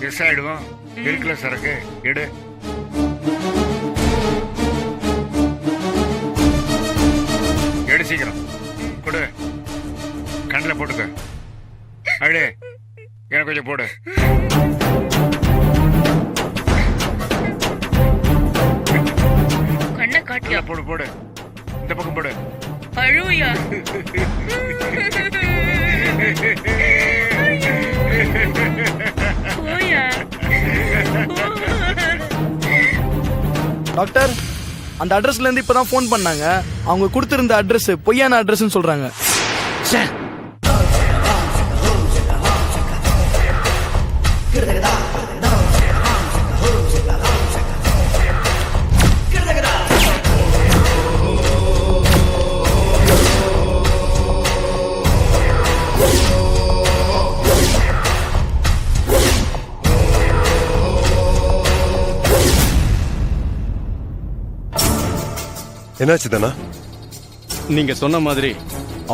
S ஆயிடுவோம். இருக்குல்ல சரக்கு, எடு. எடு சீக்கிரம் கொடு. கண்ணில் போட்டுக்க. அடு, எனக்கு கொஞ்சம் போடு. கண்ணை காட்டியா? போடு போடு, இந்த பக்கம் போடு. அழுவியா? டாக்டர், அந்த அட்ரஸ்ல இருந்து இப்பதான் போன் பண்ணாங்க. அவங்க கொடுத்திருந்த அட்ரஸ் பொய்யான அட்ரஸ்னு சொல்றாங்க. என்னாச்சு தானா? நீங்க சொன்ன மாதிரி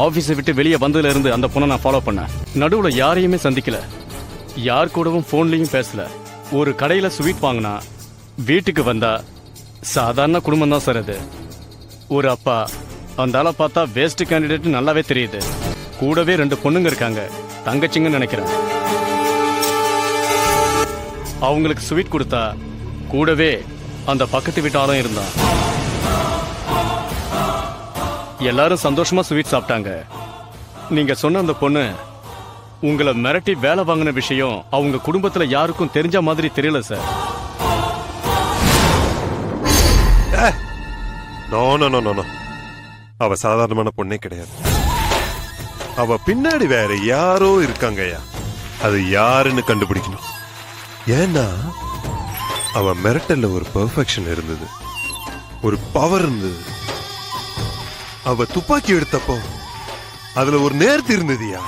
ஆபீஸை விட்டு வெளியே வந்ததுல இருந்து அந்த பொண்ணை நான் ஃபாலோ பண்ணேன். நடுவுல யாரையுமே சந்திக்கல, யார் கூடவும் போன்லயும் பேசல. ஒரு கடையில ஸ்வீட் வாங்கினா வீட்டுக்கு வந்தா சாதாரண குடும்பம் தான் சார் அது. ஒரு அப்பா, அந்த ஆளை பார்த்தா வேஸ்ட் கேண்டிடேட் நல்லாவே தெரியுது. கூடவே 2 பொண்ணுங்க இருக்காங்க, தங்கச்சிங்கன்னு நினைக்கிறேன். அவங்களுக்கு ஸ்வீட் கொடுத்தா கூடவே அந்த பக்கத்து வீட்டாலும் இருந்தான். எல்லாரும் சந்தோஷமா ஸ்வீட் சாப்பிட்டாங்க. நீங்க சொன்ன அந்த பொண்ணு உங்களை மிரட்டி வேலை வாங்கின விஷயம் அவங்க குடும்பத்துல யாருக்கும் தெரிஞ்ச மாதிரி தெரியல சார். அவ சாதாரணமான பொண்ணே கிடையாது. அவ பின்னாடி வேற யாரோ இருக்காங்கய்யா. அது யாருன்னு கண்டுபிடிக்கணும். ஏன்னா அவ மிரட்டல்ல ஒரு பெர்ஃபெக்ஷன் இருந்தது, ஒரு பவர் இருந்தது. அவ துப்பாக்கி எடுத்தப்போ அதுல ஒரு நேர்த்தி இருந்ததுயா.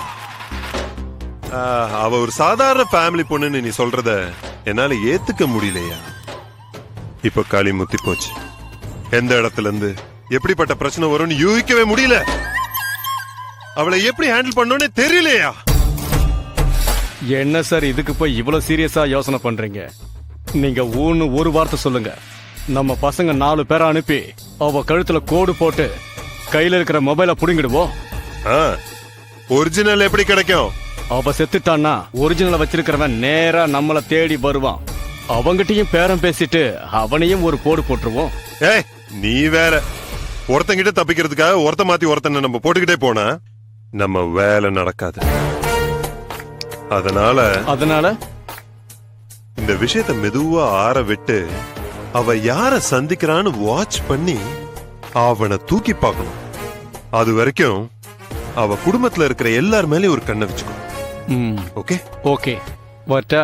அவ ஒரு சாதாரண ஃபேமிலி பொண்ணுன்னு நீ சொல்றத என்னால ஏத்துக்க முடியலையா. இப்ப களி முத்தி போச்சு. எந்த இடத்துல இருந்து எப்படிப்பட்ட பிரச்சனை வரும்னு யூகிக்கவே முடியல. அவளை எப்படி ஹேண்டில் பண்ணணும்னு தெரியலையா. என்ன சார் இதுக்கு போய் இவ்வளவு சீரியஸா யோசனை பண்றீங்க? நீங்க ஊன்னு ஒரு வார்த்தை சொல்லுங்க, நம்ம பசங்க 4 பேரை அனுப்பி அவ கழுத்துல கோடு போட்டு கையில இருக்கிற மொபைல புடிங்கிடுவோம். ஒரிஜினல் எப்படி கிடைக்கும்? அவ செத்துட்டான்னா ஒரிஜினலை வச்சிருக்கிறவன் நேரா நம்மள தேடி வருவான். அவங்கிட்டையும் பேரம் பேசிட்டு அவனையும் ஒரு போடு போட்டுருவோம். ஏய், நீ வேற. ஒருத்தங்கிட்ட தப்பிக்கிறதுக்காக ஒருத்த மாத்தி ஒருத்தனை நம்ம போட்டுக்கிட்டே போனா நம்ம வேலை நடக்காது. அதனால இந்த விஷயத்த மெதுவா ஆற விட்டு அவ யார சந்திக்கிறான்னு வாட்ச் பண்ணி அவனை தூக்கி பார்க்கணும். அது வரைக்கும் அவ குடும்பத்துல இருக்கிற எல்லார் மேலயும் ஒரு கண்ணை வச்சுக்கோ. ஓகே ஓகே வரட்டா?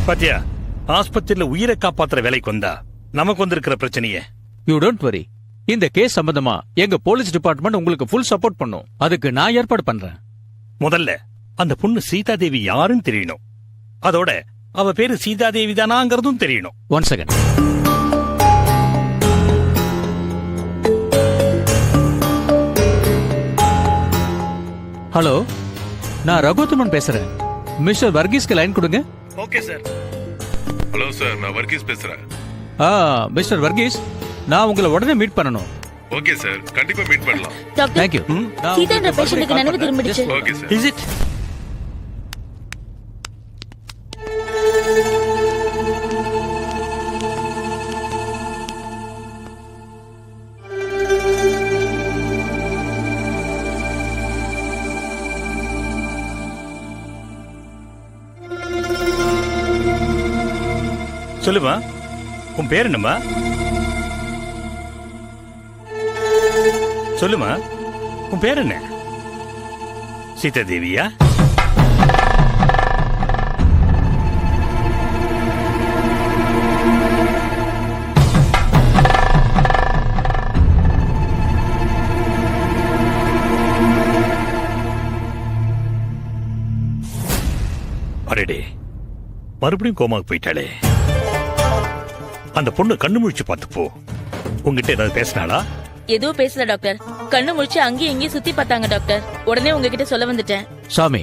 பாத்தியா, ஆஸ்பத்திரியில உயிரை காப்பாத்துற வேலைக்கு வந்தா நமக்கு வந்திருக்கிற பிரச்சனையே. You don't worry. இந்த கேஸ் சம்பந்தமா எங்க போலீஸ் டிபார்ட்மெண்ட் உங்களுக்கு ஃபுல் சப்போர்ட் பண்ணும். அதுக்கு நான் ஏற்பாடு பண்றேன். முதல்ல அந்த பொண்ணு சீதாதேவி யாருன்னு தெரியணும். அதோட அவ பேரு சீதாதேவி தானாங்கிறதும் தெரியணும். 1 செகண்ட். ஹலோ, நான் ரகுத்தமன் பேசுறேன். மிஸ்டர் வர்கீஸ்க்கு லைன் கொடுங்க. Okay sir. ஹலோ சார், நான் வர்கீஸ் பேசுறேன். மிஸ்டர் வர்கீஸ், நான் உங்களை உடனே மீட் பண்ணணும். ஓகே சார், கண்டிப்பா மீட் பண்ணலாம். Thank you. சீதா என்ற பேஷண்ட்டுக்கு நினைவு திரும்பிடுச்சு. Okay sir. Is it? சொல்லுமா, உன் பேர் என்னம்மா? சொல்லுமா, உன் பேர் என்ன? சீதா தேவியா? அடடே, மறுபடியும் கோமாக்கு போயிட்டாளே. அந்த பொண்ணு கண்ணு முழிச்சு பார்த்துப்போ. உங்ககிட்ட ஏதாவது பேசினாளா? எதுவும் பேசல டாக்டர். கண்ணு முழிச்சு அங்கேயும் இங்கேயும் சுத்தி பார்த்தாங்க டாக்டர். உடனே உங்ககிட்ட சொல்ல வந்துட்டேன். சாமி,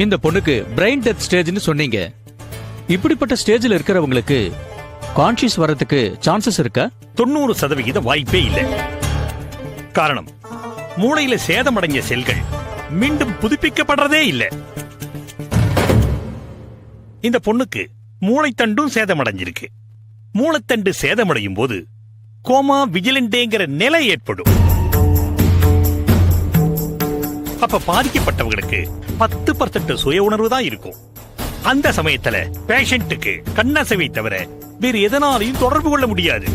இந்த பொண்ணுக்கு பிரெயின் டெத் ஸ்டேஜ்னு சொன்னீங்க. இப்படிப்பட்ட ஸ்டேஜ்ல இருக்கிறவங்களுக்கு கான்ஷியஸ் வரதுக்கு சான்சஸ் இருக்கா? 90% வாய்ப்பே இல்லை. காரணம், மூளையில சேதமடைஞ்ச செல்கள் மீண்டும் புதுப்பிக்கப்படுறதே இல்லை. இந்த பொண்ணுக்கு மூளைத்தண்டும் சேதமடைஞ்சிருக்கு. மூளைத்தண்டு சேதமடையும் போது கோமா விஜிலண்டேங்கிற நிலை ஏற்படும். அப்ப பாதிக்கப்பட்டவங்களுக்கு 10% சுய உணர்வு தான் இருக்கும். அந்த சமயத்துல பேஷண்ட்டுக்கு கண்ணசைவை தவிர வேறு எதனாலையும் தொடர்பு கொள்ள முடியாது.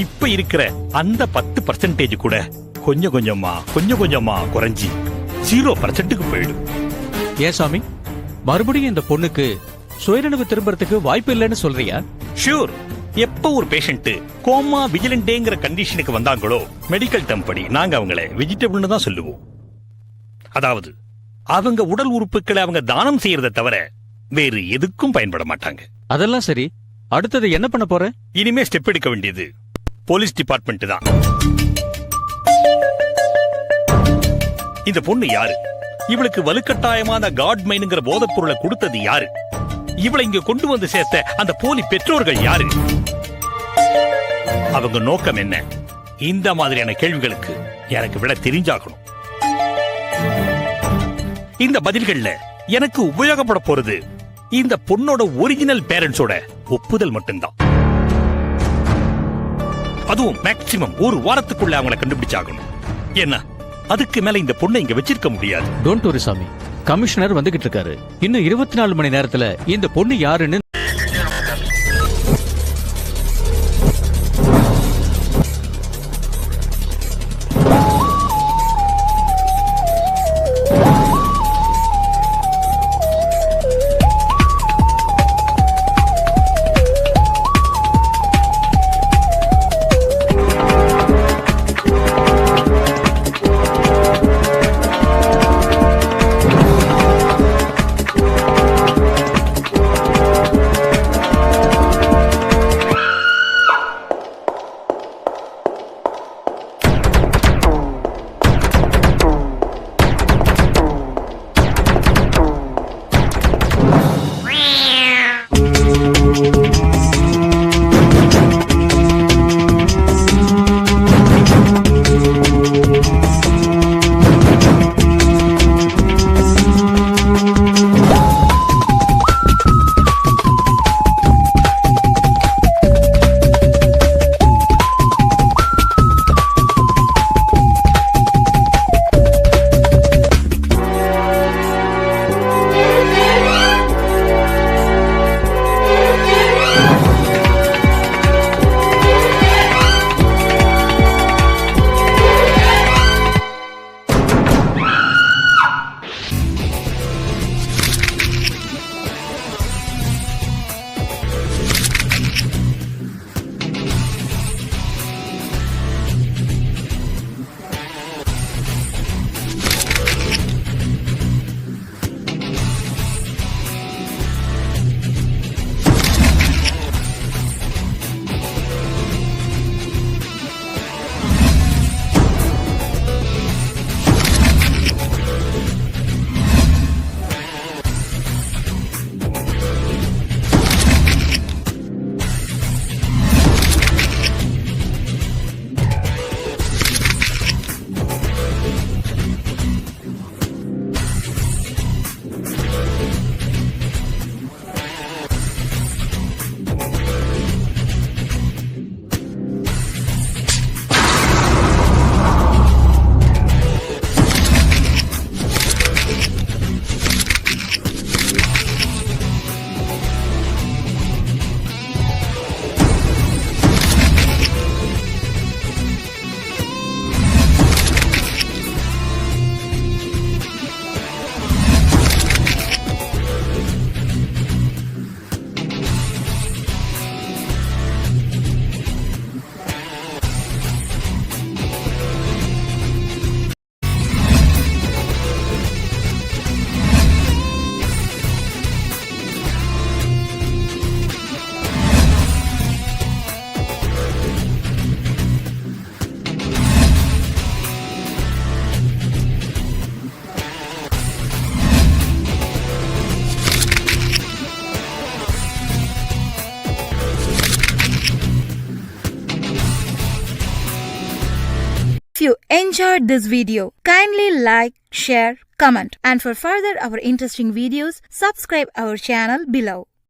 இப்ப இருக்கிற அந்த 10% கூட கொஞ்சம் கொஞ்சமா குறைஞ்சி 0%க்கு போயிடும். ஏன் சாமி, மறுபடியும் இந்த பொண்ணுக்கு சுயநினைவு திரும்பறதுக்கு வாய்ப்பு இல்லைன்னு சொல்றியா? ஷூர். எப்ப ஒரு பேஷண்ட் கோமா விஜிலண்டேங்கிற கண்டிஷனுக்கு வந்தாங்களோ, மெடிக்கல் டர்ம் படி நாங்க அவங்கள வெஜிடபிள்னு தான் சொல்லுவோம். அதாவது அவங்க உடல் உறுப்புகளை அவங்க தானம் செய்யறதை தவிர வேறு எதுக்கும் பயன்பட மாட்டாங்க. அதெல்லாம் சரி, அடுத்தது என்ன பண்ண போற? இனிமே ஸ்டெப் எடுக்க வேண்டியது போலீஸ் டிபார்ட்மெண்ட் தான். இந்த பொண்ணு யாரு? இவளுக்கு வலுக்கட்டாயமான காட் மைனுங்கிற போதைப் பொருளை கொடுத்தது யாரு? இவளை இங்க கொண்டு வந்து சேர்த்த அந்த போலி பெற்றோர்கள் யாரு? அவங்க நோக்கம் என்ன? இந்த மாதிரியான கேள்விகளுக்கு எனக்கு விட தெரிஞ்சாகணும். இந்த பதில்கள்ல எனக்கு உபயோகப்பட போறது இந்த பொண்ணோட ஒரிஜினல் பேரண்ட்ஸோட ஒப்புதல் மட்டும்தான். அதுவும் மேக்சிமம் ஒரு வாரத்துக்குள்ள அவங்களை கண்டுபிடிச்சாகணும். என்ன, அதுக்கு மேல இந்த பொண்ணை இங்க வச்சிருக்க முடியாது. டோன்ட் வரி சாமி, கமிஷனர் வந்துகிட்டு இருக்காரு. இன்னும் 24 மணி நேரத்துல இந்த பொண்ணு யாருன்னு you enjoyed this video, kindly like, share, comment, and for further our interesting videos, subscribe our channel below.